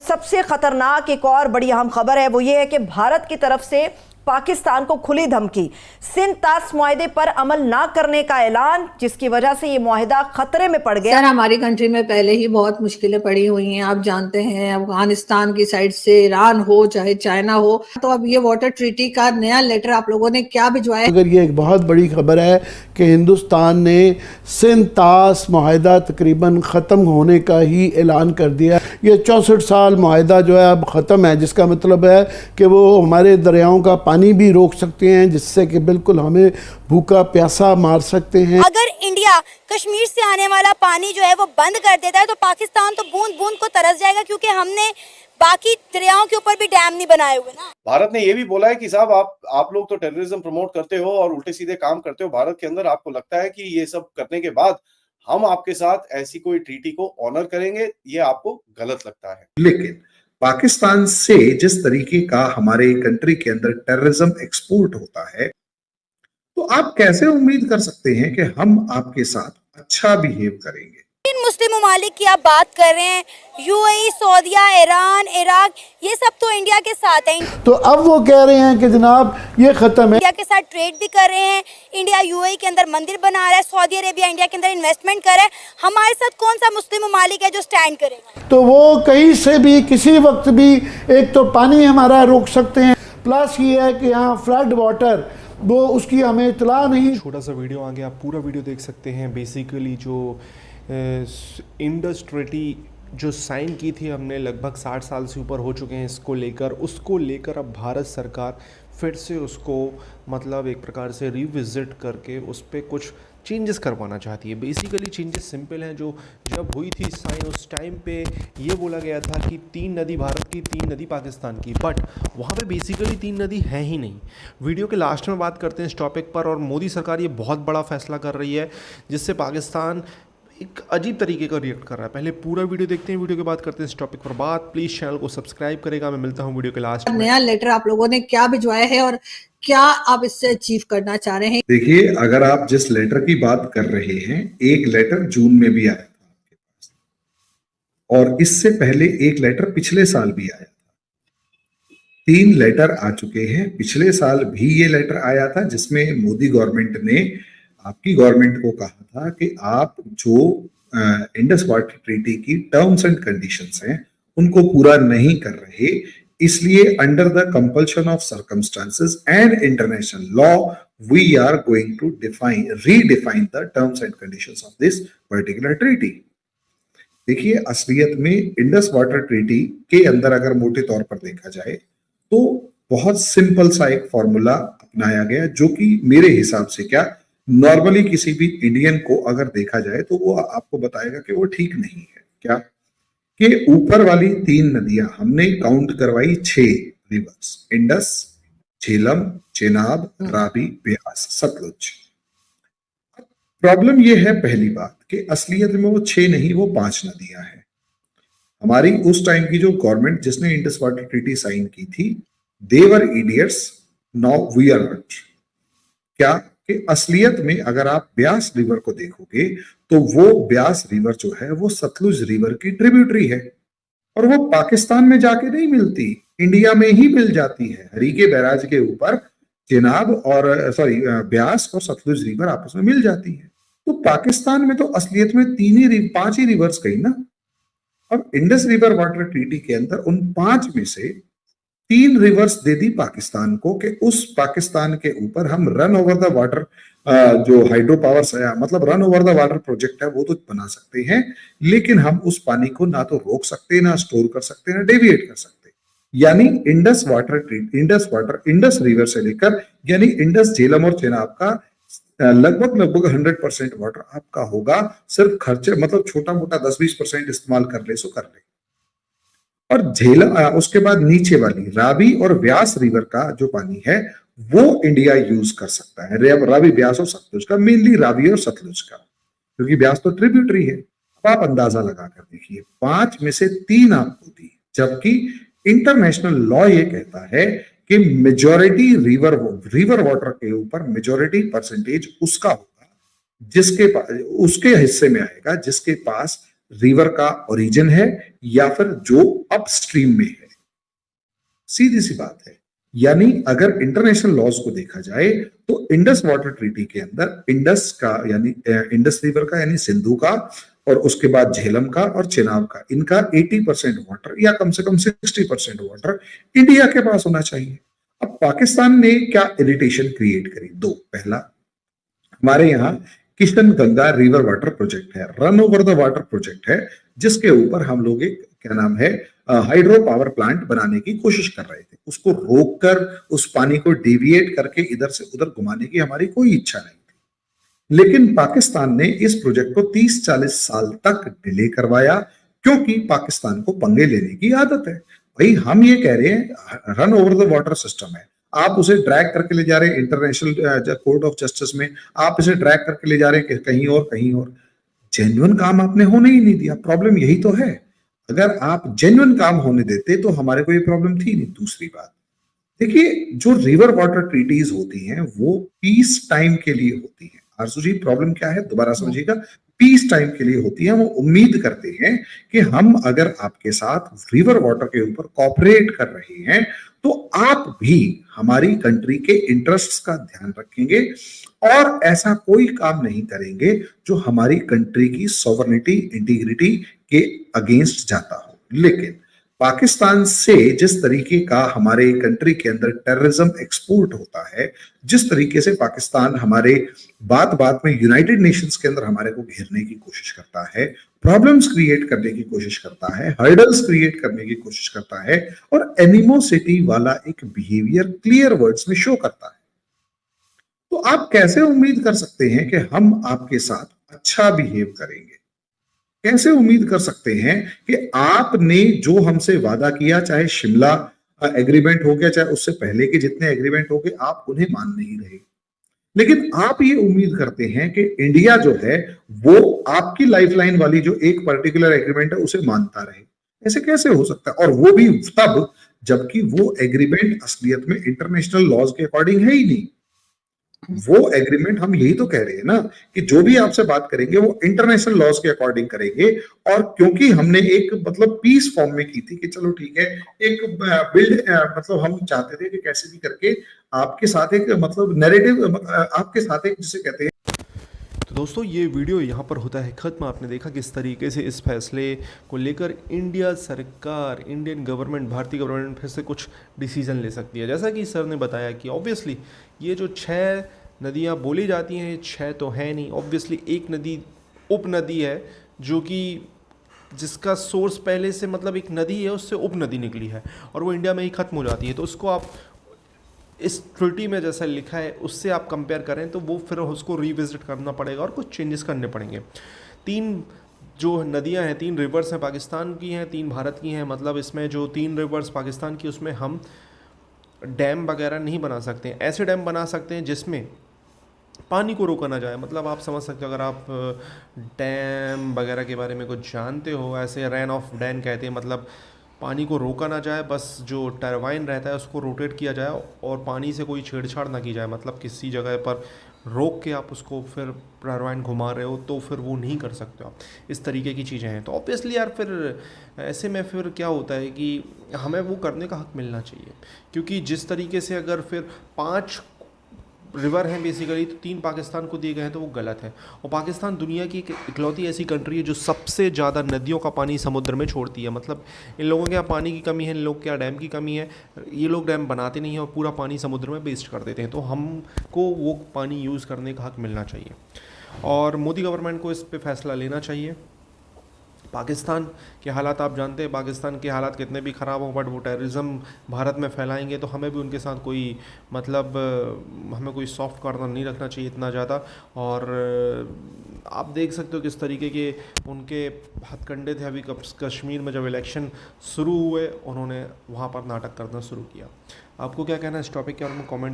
सबसे खतरनाक एक और बड़ी अहम खबर है, वो ये है कि भारत की तरफ से पाकिस्तान को खुली धमकी, सिंध तास मुआहदे पर अमल ना करने का ऐलान, जिसकी वजह से ये मुआहदा खतरे में पड़ गया। सर, हमारी कंट्री में पहले ही बहुत मुश्किलें पड़ी हुई हैं, आप जानते हैं। अफगानिस्तान की साइड से ईरान हो चाहे चाइना हो, तो अब ये वाटर ट्रीटी का नया लेटर आप लोगों ने क्या भिजवाया? अगर ये एक बहुत बड़ी खबर है कि हिंदुस्तान ने सिंध तास मुआहदा तकरीबन ख़त्म होने का ही ऐलान कर दिया। ये 64 साल मुआहदा जो है अब ख़त्म है, जिसका मतलब है कि वो हमारे दरियाओं का पानी भी रोक सकते हैं, जिससे कि बिल्कुल हमें भूखा प्यासा मार सकते हैं। अगर इंडिया कश्मीर से आने वाला पानी जो है वो बंद कर देता है तो पाकिस्तान तो बूंद बूंद को तरस जाएगा, क्योंकि हमने बाकी दरियाओं के ऊपर भी डैम नहीं बनाए हुए ना। भारत ने ये भी बोला है कि साहब आप लोग तो टेररिज्म प्रमोट करते हो और उल्टे सीधे काम करते हो भारत के अंदर, आपको लगता है कि ये सब करने के बाद हम आपके साथ ऐसी कोई ट्रीटी को ऑनर करेंगे, ये आपको गलत लगता है। लेकिन पाकिस्तान से जिस तरीके का हमारे कंट्री के अंदर टेररिज्म एक्सपोर्ट होता है, तो आप कैसे उम्मीद कर सकते हैं कि हम आपके साथ अच्छा बिहेव करेंगे? इन मुस्लिम ममालिक की आप बात कर रहे हैं, यूएई, सऊदीया, ईरान, इराक, ये सब तो इंडिया के साथ हैं। तो अब वो कह रहे हैं कि जनाब ये खत्म है। इंडिया के साथ ट्रेड भी कर रहे हैं, इंडिया यूएई के अंदर मंदिर बना रहा है, सऊदी अरेबिया इंडिया के अंदर इन्वेस्टमेंट कर रहा है। हमारे साथ कौन सा मुस्लिम ममालिक है जो स्टैंड करेगा? तो वो कहीं से भी किसी वक्त भी एक तो पानी हमारा रोक सकते हैं, प्लस ये है कि यहाँ फ्लड वाटर वो उसकी हमें इतला नहीं। छोटा सा वीडियो आगे आप पूरा वीडियो देख सकते हैं। बेसिकली जो इंडस ट्रीटी जो साइन की थी हमने, लगभग 60 साल से ऊपर हो चुके हैं उसको लेकर अब भारत सरकार फिर से उसको मतलब एक प्रकार से रिविज़िट करके उस पर कुछ चेंजेस करवाना चाहती है। बेसिकली चेंजेस सिंपल हैं। जो जब हुई थी साइन उस टाइम पे ये बोला गया था कि 3 नदी भारत की, 3 नदी पाकिस्तान की, बट वहाँ पे बेसिकली 3 नदी है ही नहीं। वीडियो के लास्ट में बात करते हैं इस टॉपिक पर। और मोदी सरकार ये बहुत बड़ा फैसला कर रही है जिससे पाकिस्तान एक अजीब तरीके का रिएक्ट कर रहा है। पहले पूरा वीडियो देखते हैं, वीडियो के बाद करते हैं इस टॉपिक पर बात। प्लीज चैनल को सब्सक्राइब करेगा। मैं मिलता हूं वीडियो के लास्ट में। नया लेटर आप लोगों ने क्या भिजवाया है और क्या आप इससे अचीव करना चाह रहे हैं? देखिए, अगर आप जिस लेटर की बात कर रहे हैं, एक लेटर जून में भी आया था आपके पास, और इससे पहले एक लेटर पिछले साल भी आया था। 3 लेटर आ चुके हैं। पिछले साल भी ये लेटर आया था जिसमें मोदी गवर्नमेंट ने आपकी गवर्नमेंट को कहा था कि आप जो इंडस वाटर ट्रीटी की टर्म्स एंड कंडीशंस हैं उनको पूरा नहीं कर रहे, इसलिए under the compulsion of circumstances and international law we are going to redefine the terms and conditions of this particular treaty. देखिए, असलियत में इंडस वाटर ट्रीटी के अंदर अगर मोटे तौर पर देखा जाए तो बहुत सिंपल सा एक फॉर्मूला अपनाया गया, जो कि मेरे हिसाब से क्या नॉर्मली किसी भी इंडियन को अगर देखा जाए तो वो आपको बताएगा कि वो ठीक नहीं है। क्या कि ऊपर वाली 3 नदियां हमने काउंट करवाई 6 रिवर्स, इंडस, झेलम, चेनाब, रावी, ब्यास, सतलुज। प्रॉब्लम ये है पहली बात कि असलियत में वो 6 नहीं, वो 5 नदियां हैं। हमारी उस टाइम की जो गवर्नमेंट जिसने इंडस वाटर ट्रीटी साइन की थी, they were idiots, now we are not. क्या कि असलियत में अगर आप ब्यास रिवर को देखोगे तो वो ब्यास रिवर जो है वो सतलुज रिवर की ट्रिब्यूटरी है, और वो पाकिस्तान में जाके नहीं मिलती, इंडिया में ही मिल जाती है। हरीके बैराज के ऊपर चेनाब और ब्यास और सतलुज रिवर आपस में मिल जाती है। तो पाकिस्तान में तो असलियत में 5 ही रिवर्स गई ना। अब इंडस रिवर वाटर ट्रीटी के अंदर उन 5 में से 3 रिवर्स दे दी पाकिस्तान को कि उस पाकिस्तान के ऊपर हम रन ओवर द वाटर जो हाइड्रो पावर मतलब run over the water project है वो तो बना सकते हैं, लेकिन हम उस पानी को ना तो रोक सकते, ना स्टोर कर सकते, ना डेविएट कर सकते। यानी इंडस रिवर से लेकर यानी इंडस, झेलम और चेनाब का लगभग 100% वाटर आपका होगा। सिर्फ खर्चे मतलब छोटा मोटा 10-20% इस्तेमाल कर ले सो कर ले। और झेलम उसके बाद नीचे वाली रावी और व्यास रिवर का जो पानी है वो इंडिया यूज कर सकता है। रावी, व्यास और सतलुज का, मेनली रावी और सतलुज का, क्योंकि व्यास तो ट्रिब्यूटरी है। अब आप अंदाजा लगा कर देखिए, 5 में से 3 आपको दी, जबकि इंटरनेशनल लॉ ये कहता है कि मेजॉरिटी रिवर वाटर के ऊपर मेजॉरिटी परसेंटेज उसका होगा जिसके पास, उसके हिस्से में आएगा जिसके पास रिवर का ओरिजिन है या फिर जो अपस्ट्रीम में है। सीधी सी बात है। यानी अगर इंटरनेशनल लॉज को देखा जाए तो इंडस वाटर ट्रीटी के अंदर इंडस का यानी इंडस रिवर का यानी सिंधु का और उसके बाद झेलम का और चिनाब का, इनका 80% वाटर या कम से कम 60% वाटर इंडिया के पास होना चाहिए। अब पाकिस्तान ने क्या इरिटेशन क्रिएट करी? दो, पहला हमारे यहाँ Kishan Ganga river water project है, run over the water project है, जिसके ऊपर हम लोग एक क्या नाम है हाइड्रो पावर प्लांट बनाने की कोशिश कर रहे थे। उसको रोककर उस पानी को डेविएट करके इधर से उधर घुमाने की हमारी कोई इच्छा नहीं थी, लेकिन पाकिस्तान ने इस प्रोजेक्ट को 30-40 साल तक डिले करवाया क्योंकि पाकिस्तान को पंगे लेने की आदत है। भाई हम ये कह रहे हैं run over the water system है, आप उसे ड्रैग करके ले जा रहे हैं इंटरनेशनल कोर्ट ऑफ जस्टिस में, आप इसे ड्रैग करके ले जा रहे हैं कहीं और कहीं और। जेन्युइन काम आपने होने ही नहीं दिया। प्रॉब्लम यही तो है। अगर आप जेन्युइन काम होने देते तो हमारे को ये प्रॉब्लम थी नहीं। दूसरी बात, देखिए जो रिवर वाटर ट्रीटीज होती हैं वो पीस टाइम के लिए होती हैं। आरजू जी प्रॉब्लम क्या है दोबारा समझिएगा, पीस टाइम के लिए होती है। वो उम्मीद करते हैं कि हम अगर आपके साथ रिवर वाटर के ऊपर कॉपरेट कर रहे हैं तो आप भी हमारी कंट्री के इंटरेस्ट्स का ध्यान रखेंगे और ऐसा कोई काम नहीं करेंगे जो हमारी कंट्री की सॉवरेनिटी इंटीग्रिटी के अगेंस्ट जाता हो। लेकिन पाकिस्तान से जिस तरीके का हमारे कंट्री के अंदर टेररिज्म एक्सपोर्ट होता है, जिस तरीके से पाकिस्तान हमारे बात बात में यूनाइटेड नेशंस के अंदर हमारे को घेरने की कोशिश करता है, प्रॉब्लम्स क्रिएट करने की कोशिश करता है, हर्डल्स क्रिएट करने की कोशिश करता है और एनिमोसिटी वाला एक बिहेवियर क्लियर वर्ड्स में शो करता है, तो आप कैसे उम्मीद कर सकते हैं कि हम आपके साथ अच्छा बिहेव करेंगे? कैसे उम्मीद कर सकते हैं कि आपने जो हमसे वादा किया, चाहे शिमला एग्रीमेंट हो गया, चाहे उससे पहले के जितने एग्रीमेंट हो गए, आप उन्हें मान नहीं रहे। लेकिन आप ये उम्मीद करते हैं कि इंडिया जो है वो आपकी लाइफलाइन वाली जो एक पर्टिकुलर एग्रीमेंट है उसे मानता रहे। ऐसे कैसे हो सकता है? और वो भी तब जबकि वो एग्रीमेंट असलियत में इंटरनेशनल लॉज के अकॉर्डिंग है ही नहीं। वो एग्रीमेंट, हम यही तो कह रहे हैं ना कि जो भी आपसे बात करेंगे वो इंटरनेशनल लॉज के अकॉर्डिंग करेंगे। और क्योंकि हमने एक मतलब पीस फॉर्म में की थी कि चलो ठीक है, एक बिल्ड मतलब हम चाहते थे कि कैसे भी करके आपके साथ एक मतलब नैरेटिव, आपके साथ एक जिसे कहते हैं। तो दोस्तों ये वीडियो यहाँ पर होता है ख़त्म। आपने देखा किस तरीके से इस फैसले को लेकर इंडिया सरकार, इंडियन गवर्नमेंट, भारतीय गवर्नमेंट फिर से कुछ डिसीज़न ले सकती है। जैसा कि सर ने बताया कि ऑब्वियसली ये जो 6 नदियाँ बोली जाती हैं, 6 तो है नहीं। ऑब्वियसली एक नदी उप नदी है जो कि जिसका सोर्स पहले से मतलब एक नदी है उससे उप नदी निकली है और वो इंडिया में ही ख़त्म हो जाती है। तो उसको आप इस ट्रीटी में जैसा लिखा है उससे आप कंपेयर करें तो वो फिर उसको रिविजिट करना पड़ेगा और कुछ चेंजेस करने पड़ेंगे। 3 जो नदियां हैं, 3 रिवर्स हैं, पाकिस्तान की हैं, 3 भारत की हैं। मतलब इसमें जो 3 रिवर्स पाकिस्तान की, उसमें हम डैम वगैरह नहीं बना सकते हैं। ऐसे डैम बना सकते हैं जिसमें पानी को रोका ना जाए। मतलब आप समझ सकते हो, अगर आप डैम वगैरह के बारे में कुछ जानते हो, ऐसे रन ऑफ डैम कहते हैं, मतलब पानी को रोका ना जाए, बस जो टरबाइन रहता है उसको रोटेट किया जाए और पानी से कोई छेड़छाड़ ना की जाए। मतलब किसी जगह पर रोक के आप उसको फिर टरबाइन घुमा रहे हो तो फिर वो नहीं कर सकते आप। इस तरीके की चीज़ें हैं। तो ऑब्वियसली यार फिर ऐसे में फिर क्या होता है कि हमें वो करने का हक मिलना चाहिए, क्योंकि जिस तरीके से अगर फिर 5 रिवर हैं बेसिकली तो 3 पाकिस्तान को दिए गए हैं तो वो गलत है। और पाकिस्तान दुनिया की एक इकलौती ऐसी कंट्री है जो सबसे ज़्यादा नदियों का पानी समुद्र में छोड़ती है। मतलब इन लोगों के यहाँ पानी की कमी है, इन लोग के यहाँ डैम की कमी है। ये लोग डैम बनाते नहीं हैं और पूरा पानी समुद्र में वेस्ट कर देते हैं। तो हमको वो पानी यूज़ करने का हक मिलना चाहिए और मोदी गवर्नमेंट को इस पर फैसला लेना चाहिए। पाकिस्तान के हालात आप जानते हैं, पाकिस्तान के हालात कितने भी ख़राब हों, बट वो टेररिज्म भारत में फैलाएंगे तो हमें भी उनके साथ कोई मतलब हमें कोई सॉफ्ट कॉर्नर नहीं रखना चाहिए इतना ज़्यादा। और आप देख सकते हो किस तरीके के उनके हथकंडे थे। अभी कश्मीर में जब इलेक्शन शुरू हुए उन्होंने वहाँ पर नाटक करना शुरू किया। आपको क्या कहना है इस टॉपिक के बारे में? कॉमेंट